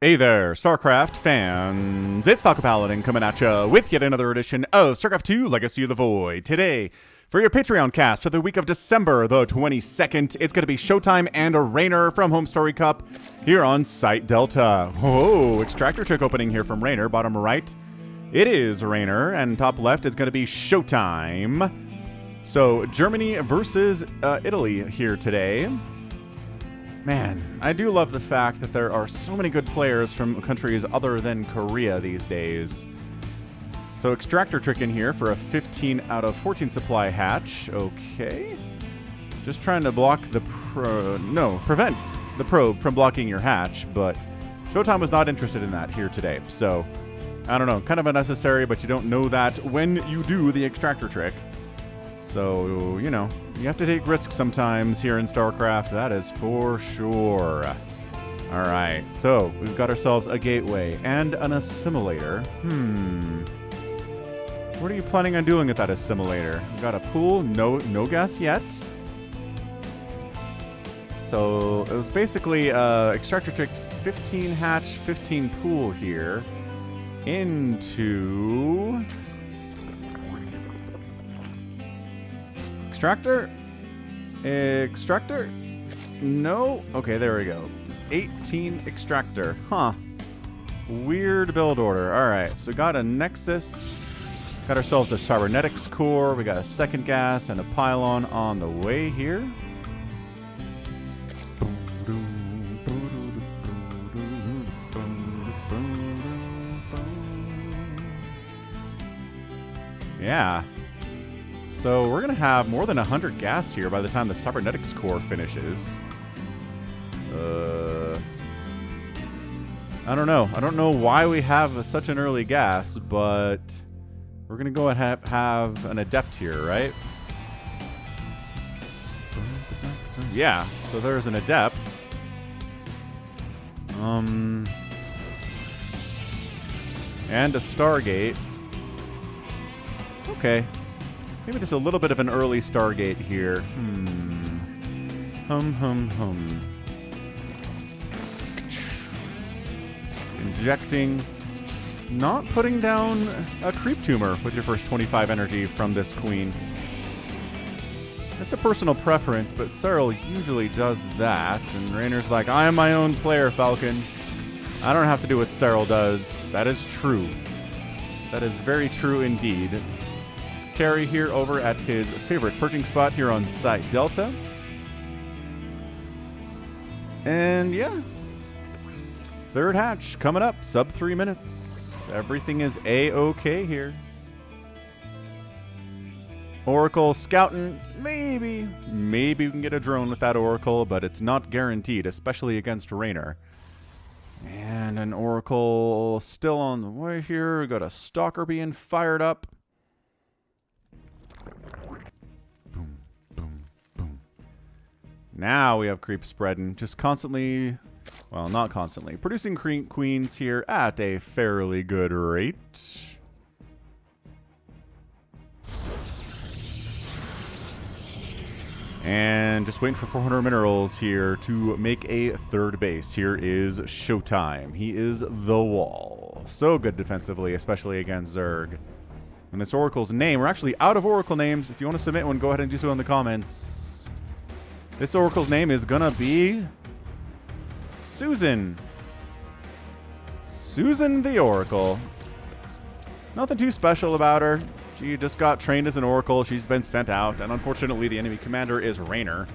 Hey there, StarCraft fans! It's Falcon Paladin coming at ya with yet another edition of StarCraft 2 Legacy of the Void. Today, for your Patreon cast for the week of December the 22nd, it's going to be ShoWTimE and a Reynor from Home Story Cup here on Site Delta. Whoa, extractor trick opening here from Reynor, bottom right. It is Reynor, and top left is going to be ShoWTimE. So, Germany versus Italy here today. Man, I do love the fact that there are so many good players from countries other than Korea these days. So extractor trick in here for a 15 out of 14 supply hatch. Okay. Just trying to block the prevent the probe from blocking your hatch, but ShoWTimE was not interested in that here today. So, I don't know, kind of unnecessary, but you don't know that when you do the extractor trick. So, you know, you have to take risks sometimes here in StarCraft, that is for sure. Alright, so we've got ourselves a gateway and an assimilator. What are you planning on doing with that assimilator? We've got a pool, no gas yet. So it was basically extractor trick 15 hatch, 15 pool here into extractor? Extractor? No? Okay, there we go. 18 extractor. Huh. Weird build order. Alright, so got a Nexus. Got ourselves a cybernetics core. We got a second gas and a pylon on the way here. Yeah. So we're going to have more than 100 gas here by the time the cybernetics core finishes. I don't know. I don't know why we have such an early gas, but we're going to go and have an adept here, right? Yeah, so there's an adept. And a Stargate. Okay. Maybe just a little bit of an early Stargate here. Injecting. Not putting down a creep tumor with your first 25 energy from this queen. That's a personal preference, but Cyril usually does that. And Reynor's like, I am my own player, Falcon. I don't have to do what Cyril does. That is true. That is very true indeed. Terry here over at his favorite perching spot here on Site Delta. And yeah. Third hatch coming up, sub 3 minutes. Everything is A-okay here. Oracle scouting, maybe we can get a drone with that Oracle, but it's not guaranteed, especially against Reynor. And an Oracle still on the way here. We got a Stalker being fired up. Boom, boom, boom. Now we have creep spreading, just constantly, well, not constantly, producing queens here at a fairly good rate. And just waiting for 400 minerals here to make a third base. Here is ShoWTimE. He is the wall. So good defensively, especially against Zerg. And this Oracle's name, we're actually out of Oracle names. If you want to submit one, go ahead and do so in the comments. This Oracle's name is gonna be Susan. Susan the Oracle. Nothing too special about her. She just got trained as an Oracle. She's been sent out, and unfortunately the enemy commander is Reynor.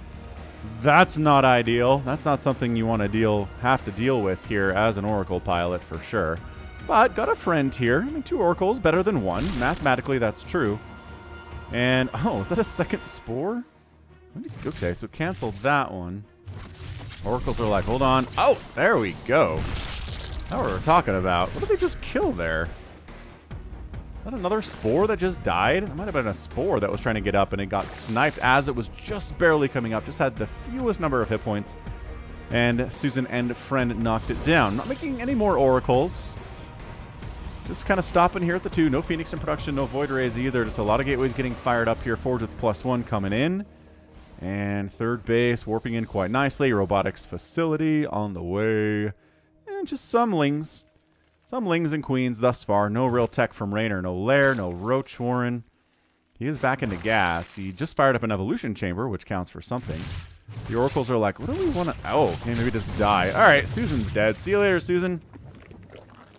That's not ideal. That's not something you want to have to deal with here as an Oracle pilot for sure. But got a friend here. I mean, 2 Oracles better than 1. Mathematically, that's true. And, oh, is that a second spore? Okay, so canceled that one. Oracles are like, hold on. Oh, there we go. That's what we're talking about. What did they just kill there? Is that another spore that just died? It might have been a spore that was trying to get up and it got sniped as it was just barely coming up. Just had the fewest number of hit points. And Susan and friend knocked it down. Not making any more Oracles. Just kind of stopping here at the 2. No Phoenix in production, no Void Rays either. Just a lot of gateways getting fired up here. Forge with +1 coming in. And third base warping in quite nicely. Robotics facility on the way. just some lings. Some lings and queens thus far. No real tech from Reynor. No lair, no roach warren. He is back into gas. He just fired up an evolution chamber, which counts for something. The oracles are like, what do we want to... Oh, okay, maybe just die. All right, Susan's dead. See you later, Susan.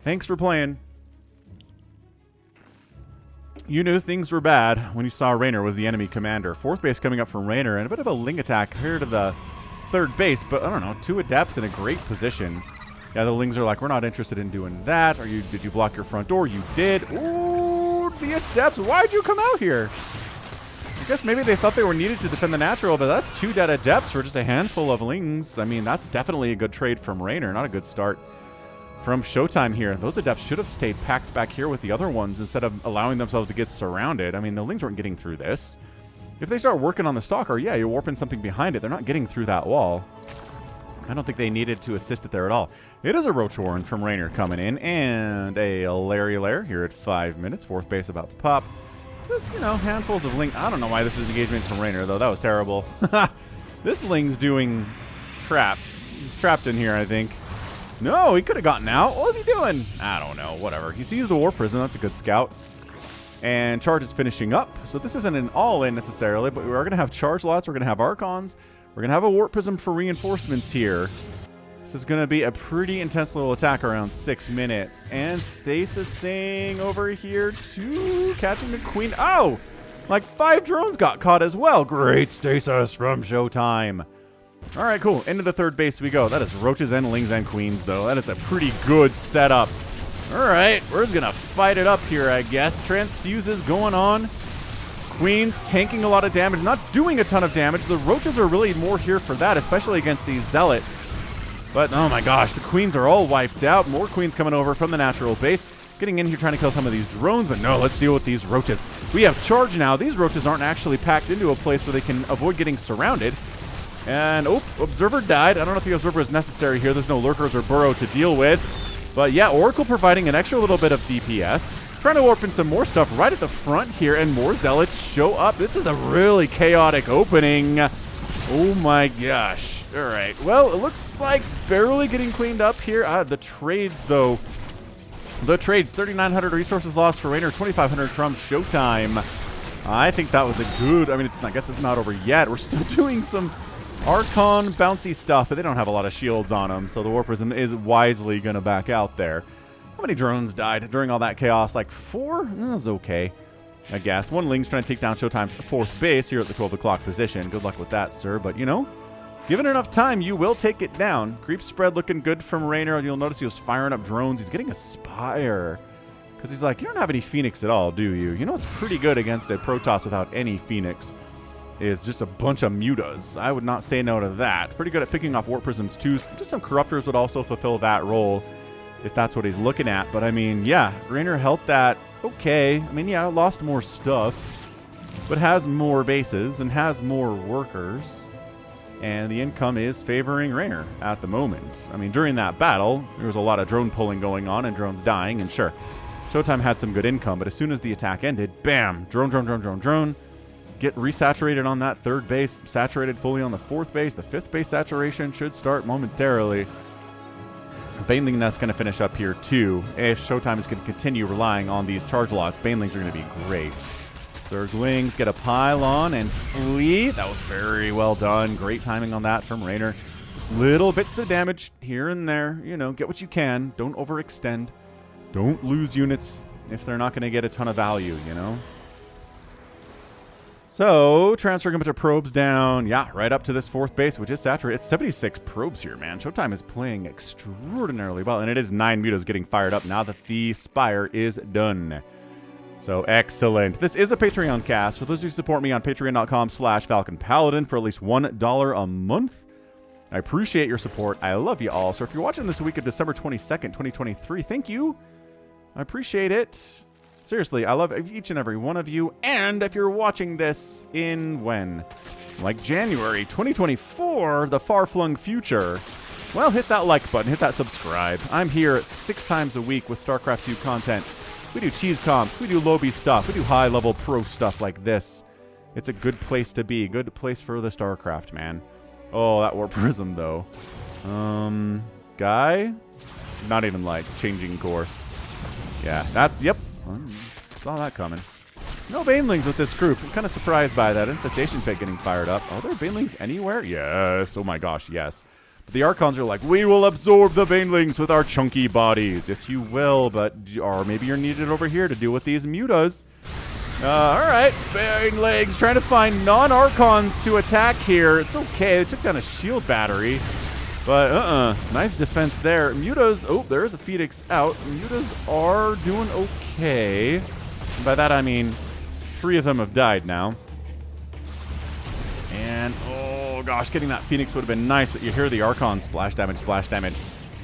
Thanks for playing. You knew things were bad when you saw Reynor was the enemy commander. Fourth base coming up from Reynor, and a bit of a ling attack here to the third base, but I don't know, 2 adepts in a great position. Yeah, the lings are like, we're not interested in doing that. Did you block your front door? You did. Ooh, the adepts. Why'd you come out here? I guess maybe they thought they were needed to defend the natural, but that's 2 dead adepts for just a handful of lings. I mean, that's definitely a good trade from Reynor, not a good start from ShoWTimE here. Those adepts should have stayed packed back here with the other ones instead of allowing themselves to get surrounded. I mean, the lings weren't getting through this. If they start working on the stalker, yeah, you're warping something behind it. They're not getting through that wall. I don't think they needed to assist it there at all. It is a roach warren from Reynor coming in, and a Larry Lair here at 5 minutes. Fourth base about to pop. Just, you know, handfuls of ling. I don't know why this is engagement from Reynor, though. That was terrible. This ling's doing trapped. He's trapped in here, I think. No, he could have gotten out. What was he doing? I don't know. Whatever. He sees the war prison. That's a good scout. And charge is finishing up. So this isn't an all-in necessarily, but we are going to have charge lots. We're going to have archons. We're going to have a warp prism for reinforcements here. This is going to be a pretty intense little attack around 6 minutes. And Stasising over here too. Catching the queen. Oh! Like 5 drones got caught as well. Great stasis from ShoWTimE. All right, cool. Into the third base we go. That is roaches and lings and queens, though. That is a pretty good setup. All right, we're just going to fight it up here, I guess. Transfuses going on. Queens tanking a lot of damage, not doing a ton of damage. The roaches are really more here for that, especially against these zealots. But, oh my gosh, the queens are all wiped out. More queens coming over from the natural base. Getting in here trying to kill some of these drones, but no, let's deal with these roaches. We have charge now. These roaches aren't actually packed into a place where they can avoid getting surrounded. And, oh, Observer died. I don't know if the Observer is necessary here. There's no Lurkers or Burrow to deal with. But yeah, Oracle providing an extra little bit of DPS. Trying to warp in some more stuff right at the front here, and more Zealots show up. This is a really chaotic opening. Oh my gosh. All right. Well, it looks like barely getting cleaned up here. The trades, though. The trades, 3,900 resources lost for Reynor, 2,500 from ShoWTimE. I think that was a good... I mean, I guess it's not over yet. We're still doing some Archon bouncy stuff, but they don't have a lot of shields on them, so the Warp Prism is wisely going to back out there. How many drones died during all that chaos? Like 4? That was okay, I guess. One Ling's trying to take down ShoWTimE's fourth base here at the 12 o'clock position. Good luck with that, sir. But, you know, given enough time, you will take it down. Creep spread looking good from Reynor. You'll notice he was firing up drones. He's getting a Spire. Because he's like, you don't have any Phoenix at all, do you? You know what's pretty good against a Protoss without any Phoenix is just a bunch of Mutas. I would not say no to that. Pretty good at picking off Warp Prisms too. Just some Corruptors would also fulfill that role if that's what he's looking at. But I mean, yeah, Reynor held that okay. I mean, yeah, lost more stuff, but has more bases and has more workers. And the income is favoring Reynor at the moment. I mean, during that battle, there was a lot of drone pulling going on and drones dying. And sure, ShoWTimE had some good income, but as soon as the attack ended, bam, drone, drone, drone, drone, drone. Get resaturated on that third base, saturated fully on the fourth base. The fifth base saturation should start momentarily. Baneling Nest going to finish up here too. If ShoWTimE is going to continue relying on these charge lots, Banelings are going to be great. Zerglings get a pylon and flee. That was very well done. Great timing on that from Reynor. Just little bits of damage here and there. You know, get what you can. Don't overextend. Don't lose units if they're not going to get a ton of value, you know? So, transferring a bunch of probes down, yeah, right up to this fourth base, which is saturated. It's 76 probes here, man. ShoWTimE is playing extraordinarily well, and it is 9 Mutas getting fired up now that the Spire is done. So, excellent. This is a Patreon cast. For those of you who support me on patreon.com/Falcon Paladin for at least $1 a month, I appreciate your support. I love you all. So, if you're watching this week of December 22nd, 2023, thank you. I appreciate it. Seriously, I love each and every one of you. And if you're watching this in when? Like January 2024, the far-flung future. Well, hit that like button, hit that subscribe. I'm here 6 times a week with StarCraft 2 content. We do cheese comps, we do lobby stuff, we do high-level pro stuff like this. It's a good place to be, good place for the StarCraft, man. Oh, that Warp Prism, though. Guy? Not even, like, changing course. Yeah, that's, yep. Saw that coming. No banelings with this group. I'm kind of surprised by that. Infestation Pit getting fired up. Are there banelings anywhere? Yes. Oh my gosh, yes. But the Archons are like, we will absorb the banelings with our chunky bodies. Yes, you will, but or maybe you're needed over here to deal with these mutas. Alright. Banelings trying to find non-Archons to attack here. It's okay. They took down a shield battery. But, nice defense there. Mutas, oh, there's a Phoenix out. Mutas are doing okay. And by that, I mean 3 of them have died now. And, oh gosh, getting that Phoenix would have been nice, but you hear the Archon splash damage,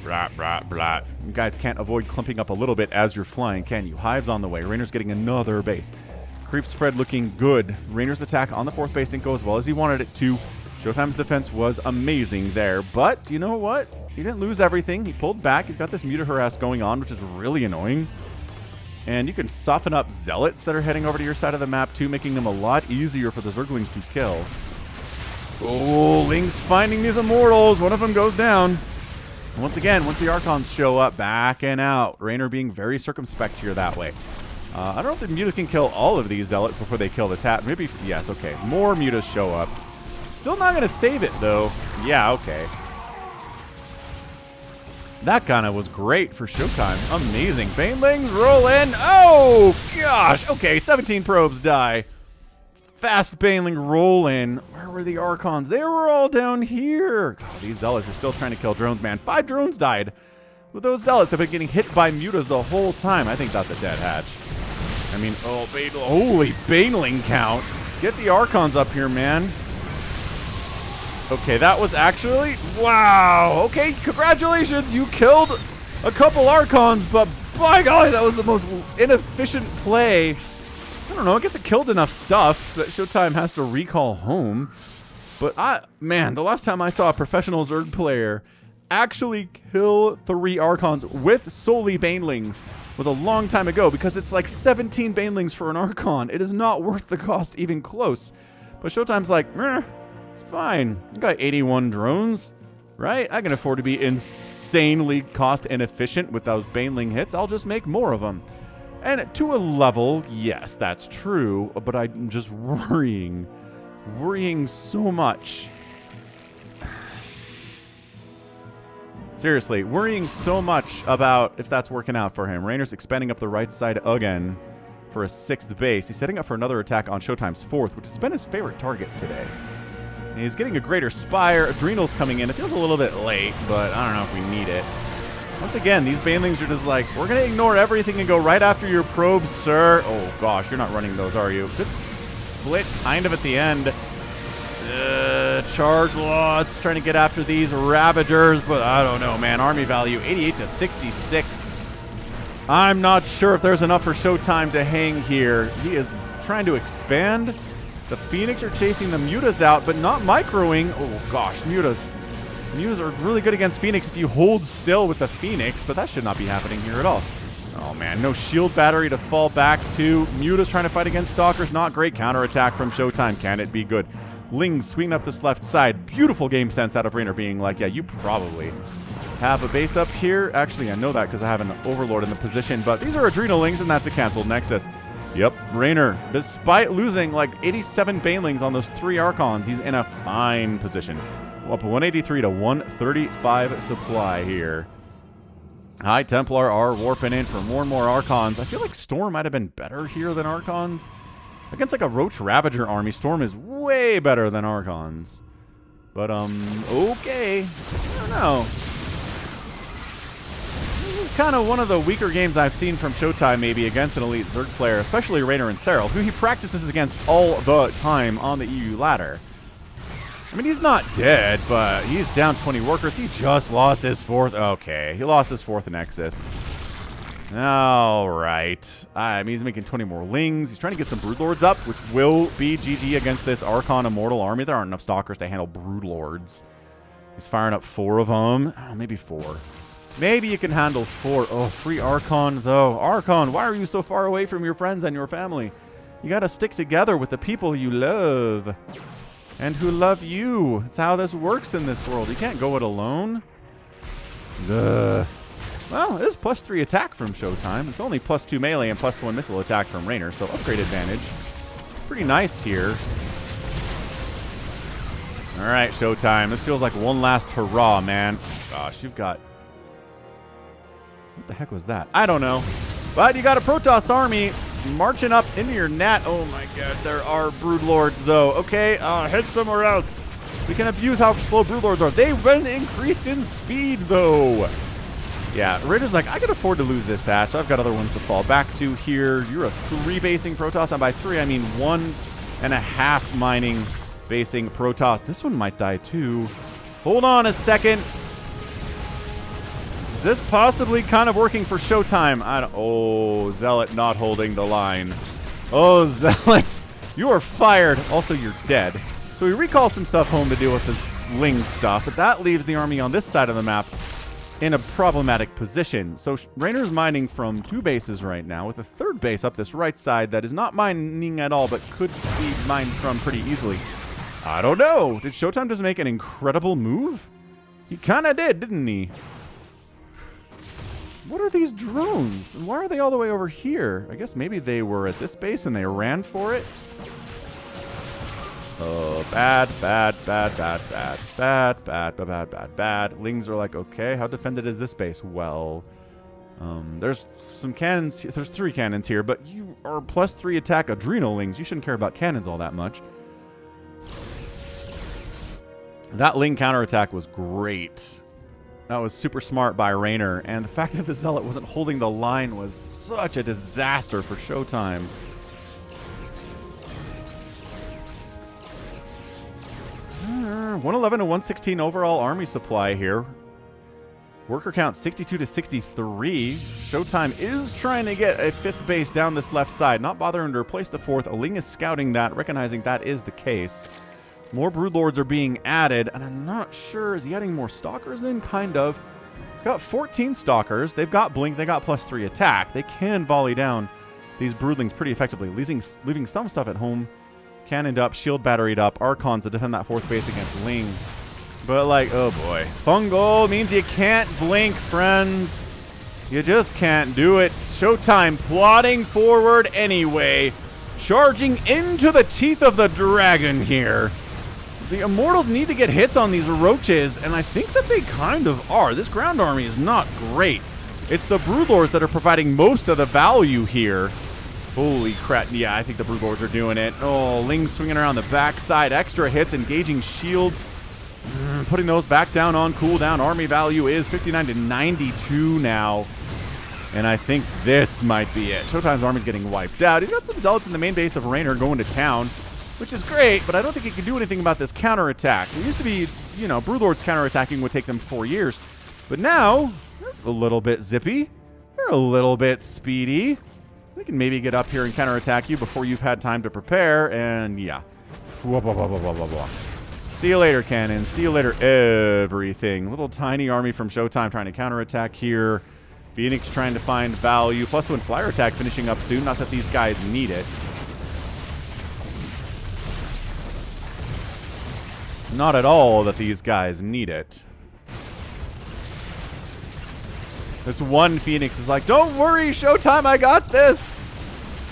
brat, brat, brat. You guys can't avoid clumping up a little bit as you're flying, can you? Hive's on the way. Reynor's getting another base. Creep spread looking good. Reynor's attack on the 4th base didn't go as well as he wanted it to. ShoWTimE's defense was amazing there, but you know what? He didn't lose everything. He pulled back. He's got this muta harass going on, which is really annoying. And you can soften up zealots that are heading over to your side of the map too, making them a lot easier for the Zerglings to kill. Oh, Ling's finding these immortals. One of them goes down. Once again, once the Archons show up, backing out. Reynor being very circumspect here that way. I don't know if the muta can kill all of these zealots before they kill this hat. Maybe, yes, okay. More mutas show up. Still not going to save it, though. Yeah, okay. That kind of was great for ShoWTimE. Amazing. Banelings roll in. Oh, gosh. Okay, 17 probes die. Fast Baneling roll in. Where were the Archons? They were all down here. God, these Zealots are still trying to kill drones, man. 5 drones died. But those Zealots have been getting hit by mutas the whole time. I think that's a dead hatch. I mean, oh, holy Baneling count. Get the Archons up here, man. Okay, that was actually... Wow! Okay, congratulations! You killed a couple Archons, but by golly, that was the most inefficient play. I don't know, I guess it killed enough stuff that ShoWTimE has to recall home. But, man, the last time I saw a professional Zerg player actually kill 3 Archons with solely Banelings was a long time ago, because it's like 17 Banelings for an Archon. It is not worth the cost even close. But ShoWTimE's like, meh. It's fine. I got 81 drones, right? I can afford to be insanely cost inefficient with those Baneling hits. I'll just make more of them. And to a level, yes, that's true, but I'm just worrying so much. Seriously, worrying so much about if that's working out for him. Reynor's expanding up the right side again for a 6th base. He's setting up for another attack on ShoWTimE's 4th, which has been his favorite target today. And he's getting a greater spire. Adrenal's coming in. It feels a little bit late, but I don't know if we need it. Once again, these Banelings are just like, we're going to ignore everything and go right after your probes, sir. Oh, gosh, you're not running those, are you? Good split kind of at the end. Charge lots, trying to get after these Ravagers, but I don't know, man. Army value, 88 to 66. I'm not sure if there's enough for ShoWTimE to hang here. He is trying to expand. The Phoenix are chasing the mutas out, but not microing. Oh, gosh, mutas. Mutas are really good against Phoenix if you hold still with the Phoenix, but that should not be happening here at all. Oh, man, no shield battery to fall back to. Mutas trying to fight against Stalkers. Not great counterattack from ShoWTimE. Can it be good? Ling swinging up this left side. Beautiful game sense out of Reynor being like, yeah, you probably have a base up here. Actually, I know that because I have an Overlord in the position, but these are Adrenalings, and that's a canceled Nexus. Yep, Reynor, despite losing like 87 Banelings on those 3 Archons, he's in a fine position. Up 183 to 135 supply here. High Templar are warping in for more and more Archons. I feel like Storm might have been better here than Archons. Against like a Roach Ravager army, Storm is way better than Archons. But, okay. I don't know. This is kind of one of the weaker games I've seen from ShoWTimE, maybe, against an elite Zerg player, especially Reynor and Serral, who he practices against all the time on the EU ladder. I mean, he's not dead, but he's down 20 workers. He just lost his 4th. Okay, he lost his 4th Nexus. All right. I mean, he's making 20 more Lings. He's trying to get some Broodlords up, which will be GG against this Archon Immortal army. There aren't enough Stalkers to handle Broodlords. He's firing up 4 of them. Oh, maybe 4. Maybe you can handle 4. Oh, free Archon, though. Archon, why are you so far away from your friends and your family? You got to stick together with the people you love and who love you. It's how this works in this world. You can't go it alone. Ugh. Well, it is +3 attack from ShoWTimE. It's only +2 melee and +1 missile attack from Reynor, so upgrade advantage. Pretty nice here. All right, ShoWTimE. This feels like one last hurrah, man. Gosh, you've got... What the heck was that? I don't know. But you got a Protoss army marching up into your net. Oh my god, there are Broodlords, though. Okay, head somewhere else. We can abuse how slow Broodlords are. They've been increased in speed, though. Yeah, Raider's like, I can afford to lose this hatch. I've got other ones to fall back to here. You're a 3-basing Protoss, and by 3, I mean 1.5 mining basing Protoss. This one might die, too. Hold on a second. Is this possibly kind of working for ShoWTimE? I don't... Oh, Zealot not holding the line. Oh, Zealot, you are fired. Also, you're dead. So we recall some stuff home to deal with this Ling stuff, but that leaves the army on this side of the map in a problematic position. So Reynor's mining from 2 bases right now, with a 3rd base up this right side that is not mining at all, but could be mined from pretty easily. I don't know. Did ShoWTimE just make an incredible move? He kind of did, didn't he? What are these drones? And why are they all the way over here? I guess maybe they were at this base and they ran for it. Oh, bad. Lings are like, okay, how defended is this base? Well, there's some cannons. There's 3 cannons here, but you are +3 attack Adrenal Lings. You shouldn't care about cannons all that much. That Ling counterattack was great. That was super smart by Reynor, and the fact that the Zealot wasn't holding the line was such a disaster for ShoWTimE. Uh, 111 to 116 overall army supply here. Worker count 62 to 63. ShoWTimE is trying to get a 5th base down this left side, not bothering to replace the 4th. A Ling is scouting that, recognizing that is the case. More Broodlords are being added, and I'm not sure, is he adding more Stalkers in? Kind of. He's got 14 Stalkers. They've got Blink. They got +3 attack. They can volley down these Broodlings pretty effectively, leaving some stuff at home. Cannoned up, shield batteried up, Archons to defend that 4th base against Ling. But like, oh boy. Fungal means you can't blink, friends. You just can't do it. ShoWTimE plodding forward anyway. Charging into the teeth of the dragon here. The Immortals need to get hits on these roaches, and I think that they kind of are. This ground army is not great. It's the Broodlords that are providing most of the value here. Holy crap. Yeah, I think the Broodlords are doing it. Oh, Ling swinging around the backside. Extra hits, engaging shields. Putting those back down on cooldown. Army value is 59 to 92 now. And I think this might be it. ShoWTimE's army's getting wiped out. He's got some Zealots in the main base of Reynor going to town, which is great, but I don't think he can do anything about this counterattack. It used to be, you know, Broodlords counterattacking would take them 4 years. But now, they're a little bit zippy. They're a little bit speedy. They can maybe get up here and counterattack you before you've had time to prepare, and yeah. See you later, cannon. See you later, everything. Little tiny army from ShoWTimE trying to counterattack here. Phoenix trying to find value. +1 flyer attack finishing up soon. Not that these guys need it. Not at all that these guys need it. This one Phoenix is like, don't worry, ShoWTimE, I got this.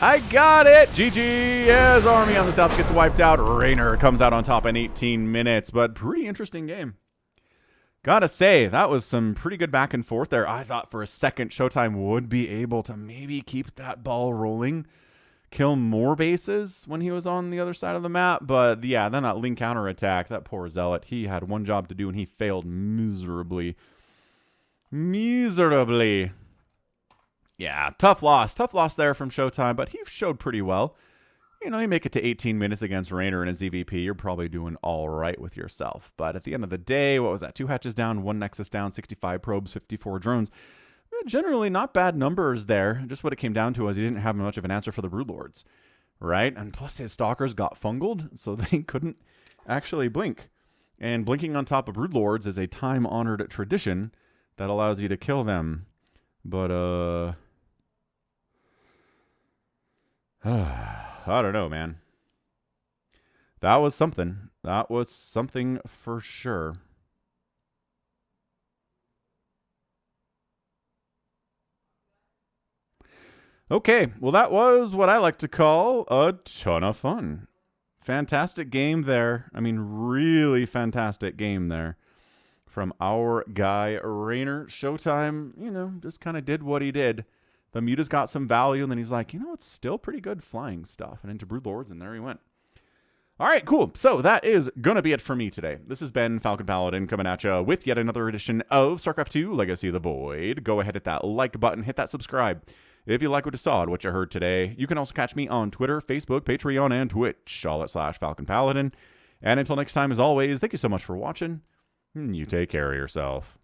I got it. GG. As army on the south gets wiped out. Reynor comes out on top in 18 minutes, but pretty interesting game. Gotta say, that was some pretty good back and forth there. I thought for a second ShoWTimE would be able to maybe keep that ball rolling, kill more bases when he was on the other side of the map. But yeah, then that Ling counterattack, that poor Zealot, he had one job to do and he failed miserably. Miserably. Yeah, tough loss. Tough loss there from ShoWTimE, but he showed pretty well. You know, you make it to 18 minutes against Reynor and a ZVP, you're probably doing all right with yourself. But at the end of the day, what was that? 2 hatches down, 1 Nexus down, 65 probes, 54 drones. Generally not bad numbers there. Just what it came down to was he didn't have much of an answer for the Broodlords, right? And plus his Stalkers got fungled, so they couldn't actually blink. And blinking on top of Broodlords is a time-honored tradition that allows you to kill them. But, I don't know, man. That was something. That was something for sure. Okay, well, that was what I like to call a ton of fun. Fantastic game there. I mean, really fantastic game there from our guy, Reynor. ShoWTimE, just kind of did what he did. The Muta's got some value, and then he's like, it's still pretty good flying stuff. And into Broodlords, and there he went. All right, cool. So that is going to be it for me today. This has been Falcon Paladin coming at you with yet another edition of StarCraft 2 Legacy of the Void. Go ahead, hit that like button, hit that subscribe. If you like what you saw and what you heard today, you can also catch me on Twitter, Facebook, Patreon, and Twitch, all at /Falcon Paladin. And until next time, as always, thank you so much for watching. You take care of yourself.